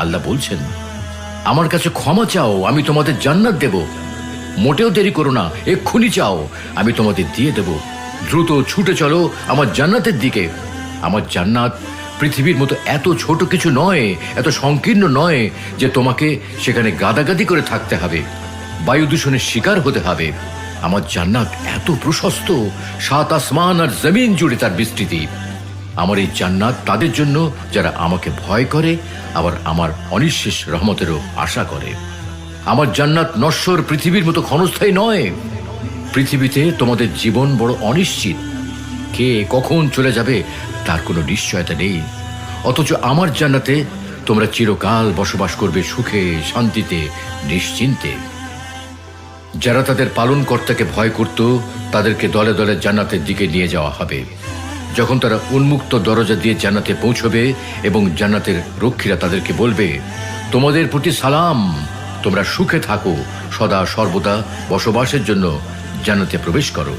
আল্লাহ বলছেন, আমার কাছে ক্ষমা চাও, আমি তোমাদের জান্নাত দেব। মোটেও দেরি করো না, এক্ষুনি চাও, আমি তোমাদের দিয়ে দেব। দ্রুত ছুটে চলো আমার জান্নাতের দিকে। আমার জান্নাত পৃথিবীর মতো এত ছোট কিছু নয়, এত সংকীর্ণ নয় যে তোমাকে সেখানে গাদাগাদি করে থাকতে হবে, বায়ু দূষণের শিকার হতে হবে। আমার জান্নাত এত প্রশস্ত, 7 আসমান আর জমিন জুড়ে তার বিস্তৃতি। আমার এই জান্নাত তাদের জন্য যারা আমাকে ভয় করে, আবার আমার অনিঃশেষ রহমতেরও আশা করে। আমার জান্নাত নশ্বর পৃথিবীর মতো ক্ষণস্থায়ী নয়। পৃথিবীতে তোমাদের জীবন বড় অনিশ্চিত, কে কখন চলে যাবে তার কোনো নিশ্চয়তা নেই। অথচ আমার জান্নাতে তোমরা চিরকাল বসবাস করবে সুখে, শান্তিতে, নিশ্চিন্তে। যারা তাদের পালনকর্তাকে ভয় করত, তাদেরকে দলে দলে জান্নাতের দিকে নিয়ে যাওয়া হবে। যখন তারা উন্মুক্ত দরজা দিয়ে জান্নাতে পৌঁছবে এবং জান্নাতের রক্ষীরা তাদেরকে বলবে, তোমাদের প্রতি সালাম, তোমরা সুখে থাকো, সদা সর্বদা বসবাসের জন্য জান্নাতে প্রবেশ করো।